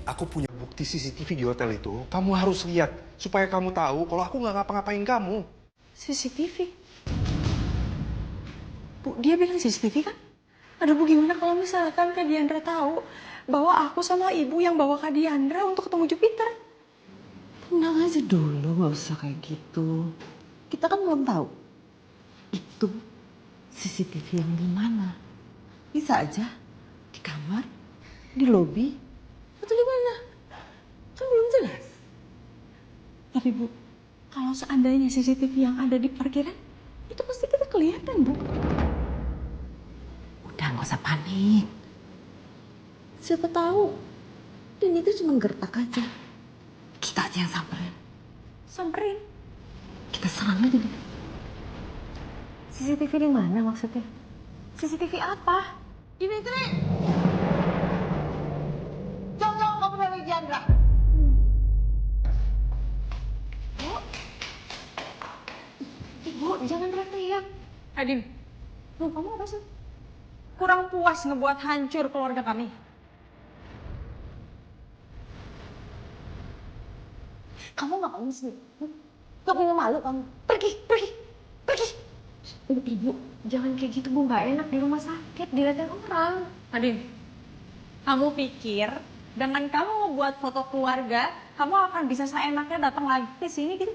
Aku punya bukti CCTV di hotel itu. Kamu harus lihat supaya kamu tahu kalau aku nggak ngapa-ngapain kamu. CCTV? Bu, dia bilang CCTV kan? Aduh Bu, gimana kalau misalkan Kak Diandra tahu bahwa aku sama ibu yang bawa Kak Diandra untuk ketemu Jupiter? Tenang aja dulu, nggak usah kayak gitu. Kita kan belum tahu itu CCTV yang di mana. Bisa aja di kamar, di lobi, atau di mana. Kan belum jelas. Tapi Bu, kalau seandainya CCTV yang ada di parkiran, itu pasti kita kelihatan Bu. Udah nggak usah panik. Siapa tahu. Dan itu cuma gertak aja. Kita aja yang samperin. Samperin? Kita serang aja deh. CCTV di mana maksudnya? CCTV apa? Dimitri! Jongkok kamu dari Diandra. Ibu, jangan teriak. Adin, lu kamu apa sih? Kurang puas ngebuat hancur keluarga kami. Kamu ngapain sih? Gak punya malu kamu? Pergi, pergi, pergi. Ibu, jangan kayak gitu Bu, nggak enak di rumah sakit, dilihatin orang. Adin, kamu pikir dengan kamu membuat foto keluarga, kamu akan bisa seenaknya datang lagi ke sini gitu?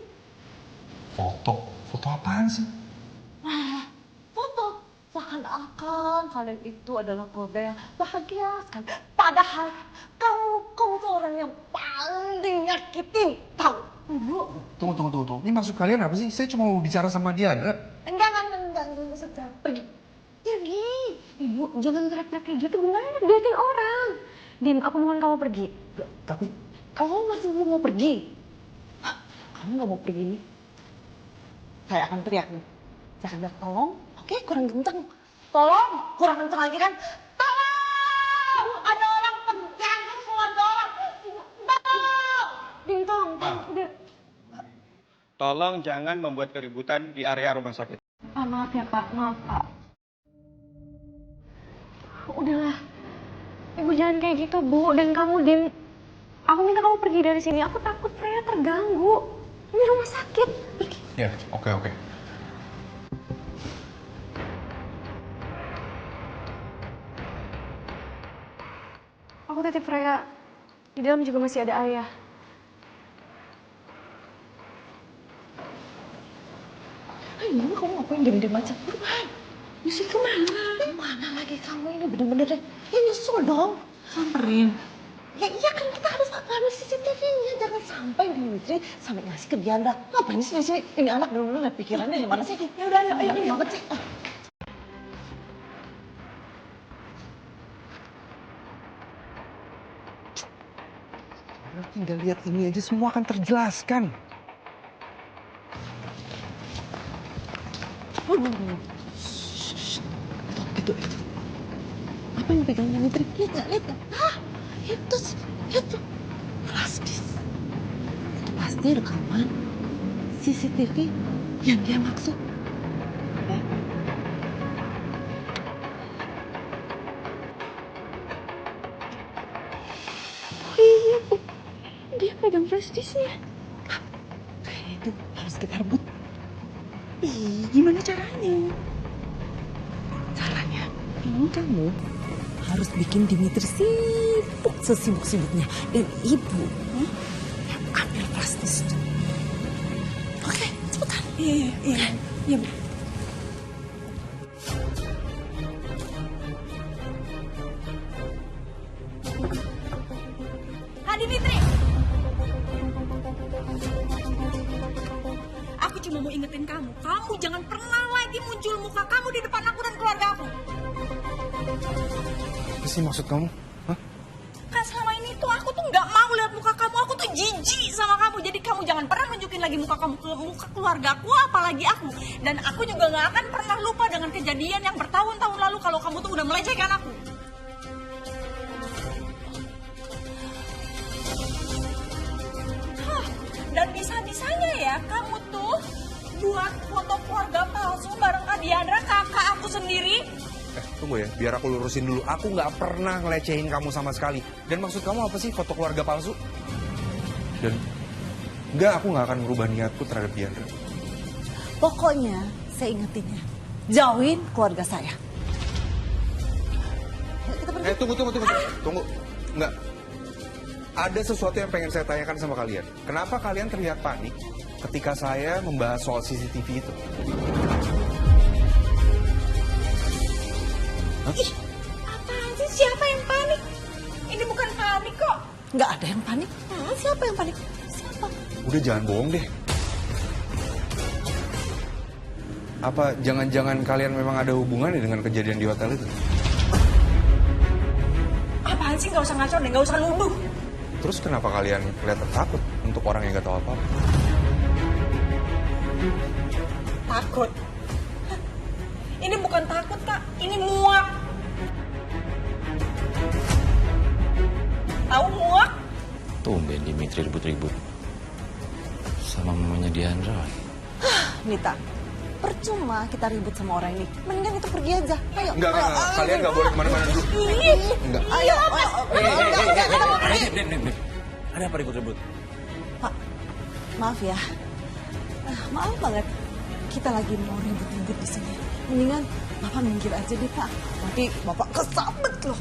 Foto? Foto apaan sih? Foto. Seakan-akan kalian itu adalah keluarga yang bahagia sekali. Padahal kamu tuh orang yang paling nyakitin, tahu? Bu, Tunggu. Ini maksud kalian apa sih? Saya cuma mau bicara sama dia, enggak? Enggak, sudah. Pergi. Pergi. Ibu, jangan teriak-teriak kayak gitu, gimana dilihatin orang. Din, aku mohon kamu pergi. Tapi Kamu masih belum mau pergi? Hah? Kamu gak mau pergi? Saya akan teriak nih. Saya akan bilang, tolong, oke, kurang kenceng. Tolong, kurang kenceng lagi kan? Tolong! Ada orang pengganggu keluarga orang. Tolong! Din, tolong, udah. Tolong jangan membuat keributan di area rumah sakit. Maaf ya Pak, maaf Pak. Udahlah, Ibu jangan kayak gitu Bu, dan kamu Din. Aku minta kamu pergi dari sini, aku takut Freya terganggu. Ini rumah sakit, pergi. ya, oke. Aku titip Freya, di dalam juga masih ada ayah. Ayo, kamu ngapain diem-diem aja? Buruan. Nyusul kemana? Kemana lagi kamu ini bener-bener deh. Ya nyusul dong. Samperin. Ya iya kan kita harus CCTV-nya. Jangan sampai Dimitri sampai ngasih ke Diandra. Ngapain sih di sini? Ini anak bener-bener pikirannya di mana sih? Ya udah, ayo banget sih. Tinggal lihat ini aja semua akan terjelaskan. Itu. Apa yang pegang Dimitri? Lihat nggak? Hah? Itu. Flash disk. Itu pasti rekaman CCTV yang dia maksud. Ya. Oh iya Bu, dia pegang flash disk-nya. Kayaknya itu harus kita rebut. Ih, gimana caranya? Caranya, kamu harus bikin Dimitri sibuk sesibuk-sibuknya. Dan ibu yang ambil flash disk. Oke, cepetan. Iya Bu. Kak Dimitri! Aku cuma mau ingetin kamu jangan pernah lagi muncul muka kamu di depan aku dan keluarga aku. Apa sih maksud kamu? Hah? Kan selama ini tuh aku tuh nggak mau lihat muka kamu, aku tuh jijik sama kamu. Jadi kamu jangan pernah nunjukin lagi muka kamu ke muka keluargaku, apalagi aku. Dan aku juga nggak akan pernah lupa dengan kejadian yang bertahun-tahun lalu kalau kamu tuh udah melecehkan aku. Dan bisa-bisanya ya kamu tuh buat foto keluarga palsu bareng Kak Diandra, kakak aku sendiri. tunggu ya, biar aku lurusin dulu. Aku nggak pernah ngelecehin kamu sama sekali. Dan maksud kamu apa sih foto keluarga palsu? Dan enggak, aku nggak akan merubah niatku terhadap Diandra. Pokoknya saya ingetinnya, jauhin keluarga saya. Yuk, kita pergi. Tunggu. Enggak. Ada sesuatu yang pengen saya tanyakan sama kalian. Kenapa kalian terlihat panik ketika saya membahas soal CCTV itu? Ih, apaan sih? Siapa yang panik? Ini bukan panik kok. Nggak ada yang panik. Siapa yang panik? Siapa? Udah jangan bohong deh. Apa jangan-jangan kalian memang ada hubungannya dengan kejadian di hotel itu? Apaan sih? Gak usah ngaco deh, gak usah nuduh. Terus kenapa kalian kelihatan takut untuk orang yang gak tahu apa-apa? Takut? Hah, ini bukan takut, Kak. Ini muak. Tahu muak? Tumben Dimitri ribut-ribut sama mamanya Diandra. Nita, percuma kita ribut sama orang ini. Mendingan itu pergi aja. Ayo. Enggak. Kalian gak boleh kemana-mana dulu. Enggak. Ayo. Ada apa ribut-ribut? Pak, maaf ya. Maaf banget. Kita lagi mau ribut-ribut di sini. Mendingan Bapak minggir aja deh, Pak. Nanti Bapak kesambet loh.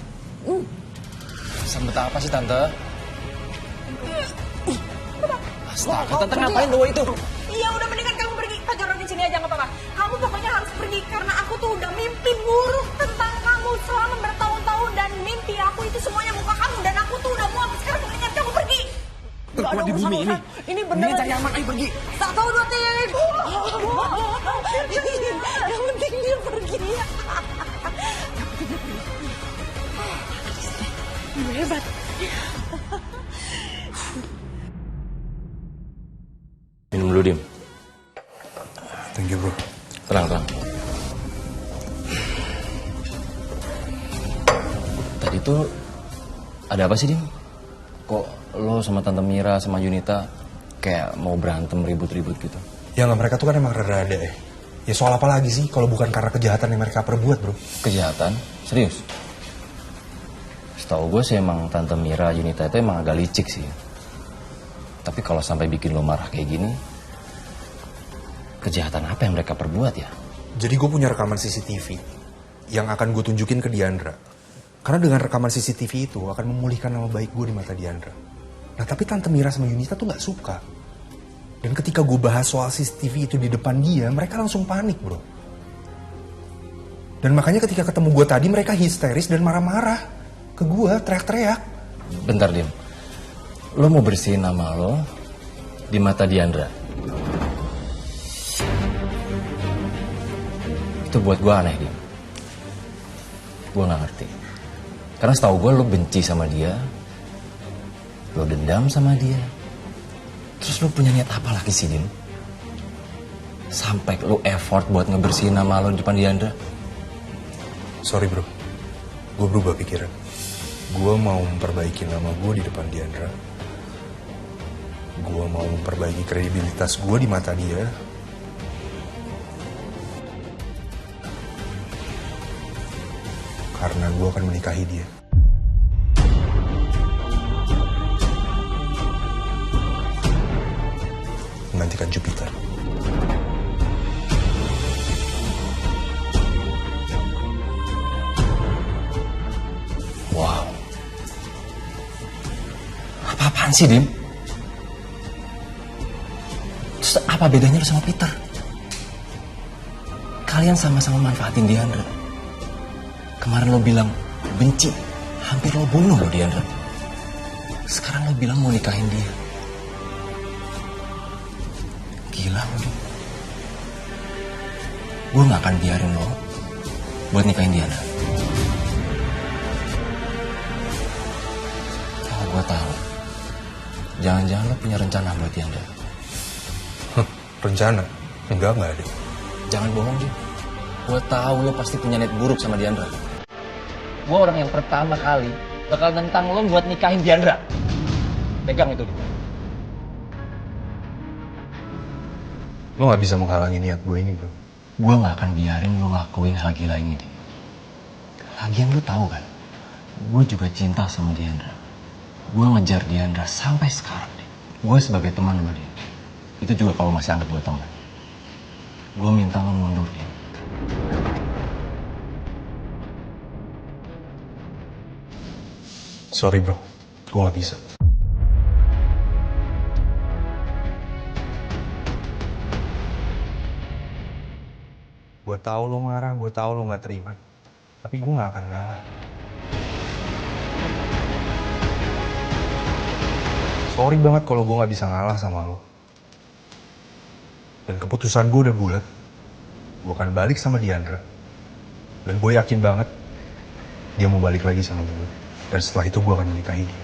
Sambet apa sih Tante? Astaga, Tante ngapain bawa itu? Iya, udah mendingan kamu pergi. Pacaran di sini aja nggak apa-apa. Kamu pokoknya harus pergi karena aku tuh udah mimpi buruk tentang kamu selama bertahun-tahun dan mimpi aku itu semuanya muka kamu dan aku tuh udah muak. Sekarang mendingan kamu pergi. Terkuat di bumi ini. Ini beneran. Cari aman, ayo pergi. Tak tahu dua ting. Yang penting dia pergi. Hebat. Minum dulu, Dim. Thank you, bro. Tenang. Tadi tuh ada apa sih, Dim? Kok lo sama Tante Mira sama Yunita kayak mau berantem ribut-ribut gitu? Ya nggak, mereka tuh kan emang rada ya. Ya soal apa lagi sih kalau bukan karena kejahatan yang mereka perbuat, bro? Kejahatan? Serius? Setahu gue sih emang Tante Mira, Yunita itu emang agak licik sih. Tapi kalau sampai bikin lo marah kayak gini, kejahatan apa yang mereka perbuat ya? Jadi gue punya rekaman CCTV yang akan gue tunjukin ke Diandra. Karena dengan rekaman CCTV itu akan memulihkan nama baik gue di mata Diandra. Nah tapi Tante Mira sama Yunita tuh gak suka. Dan ketika gue bahas soal CCTV itu di depan dia, mereka langsung panik, bro. Dan makanya ketika ketemu gue tadi, mereka histeris dan marah-marah ke gue, teriak-teriak. Bentar, Dim. Lo mau bersihin nama lo di mata Diandra? Itu buat gue aneh, Dim. Gue gak ngerti. Karena setahu gue lo benci sama dia, lo dendam sama dia. Terus lo punya niat apa lagi sih, Dim? Sampai lo effort buat ngebersihin nama lo di depan Diandra. Sorry, bro. Gue berubah pikiran. Gue mau memperbaiki nama gue di depan Diandra. Gue mau memperbaiki kredibilitas gue di mata dia. Karena gue akan menikahi dia. Menggantikan Jupiter. Wow. Apa-apaan sih, Dim? Terus apa bedanya lo sama Peter? Kalian sama-sama manfaatin Diandra. Kemarin lo bilang benci, hampir lo bunuh lo Diandra. Sekarang lo bilang mau nikahin dia. Gila lo, Dim. Gue gak akan biarin lo buat nikahin Diandra. Kalau gue tahu, jangan-jangan lo punya rencana buat Diandra. Rencana? Enggak ada. Jangan bohong, Dim. Gue tahu lo pasti punya niat buruk sama Diandra. Gue orang yang pertama kali bakal nentang lo buat nikahin Diandra. Pegang itu, Dim. Lo gak bisa menghalangi niat gue ini, bro. Gue gak akan biarin lo lakuin hal gila ini, Dim. Lagian lu tahu kan, gue juga cinta sama Diandra. Gue ngejar Diandra sampai sekarang deh. Gue sebagai teman sama dia. Itu juga kalau masih anggap gue teman. Gue minta lo mundur dia. Sorry bro, gue gak bisa. Gue tahu lo marah, gue tahu lo gak terima. Tapi gue gak akan ngalah. Sorry banget kalau gue gak bisa ngalah sama lo. Dan keputusan gue udah bulat. Gue akan balik sama Diandra. Dan gue yakin banget dia mau balik lagi sama gue. Dan setelah itu gue akan menikahi dia.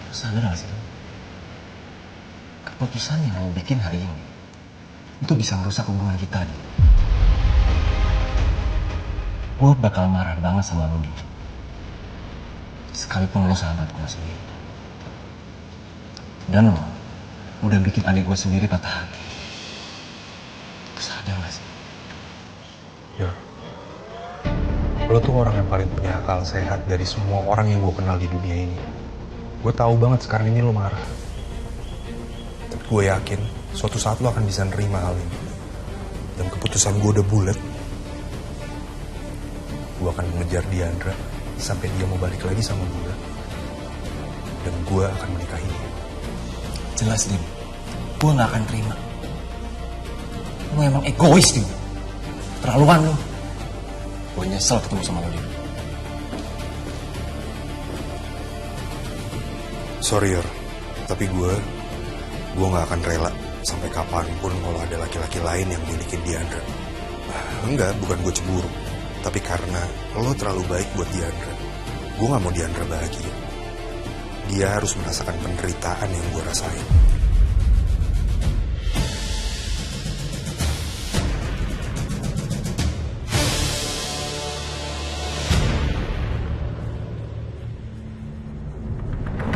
Lo sadar gak sih lo? Keputusan yang lo bikin hari ini itu bisa merusak hubungan kita nih. Gue bakal marah banget sama lo nih. Sekalipun lo sahabat gue sendiri. Dan lo udah bikin adik gue sendiri patah hati. Lo sadar gak sih? Ya. Lo tuh orang yang paling punya akal sehat dari semua orang yang gue kenal di dunia ini. Gue tahu banget sekarang ini lo marah. Tapi gue yakin suatu saat lo akan bisa nerima hal ini. Dan keputusan gue udah bulat. Gue akan mengejar Diandra sampai dia mau balik lagi sama gue. Dan gue akan menikahi dia. Jelas, Dim. Gue gak akan terima. Lo emang egois, Dim. Terlaluan lo. Gue nyesel ketemu sama lo, Dim. Sorry, Yor. Tapi gue gak akan rela sampai kapanpun kalau ada laki-laki lain yang milikin Diandra. Enggak, bukan gue cemburu. Tapi karena lo terlalu baik buat Diandra. Gue gak mau Diandra bahagia. Dia harus merasakan penderitaan yang gue rasain.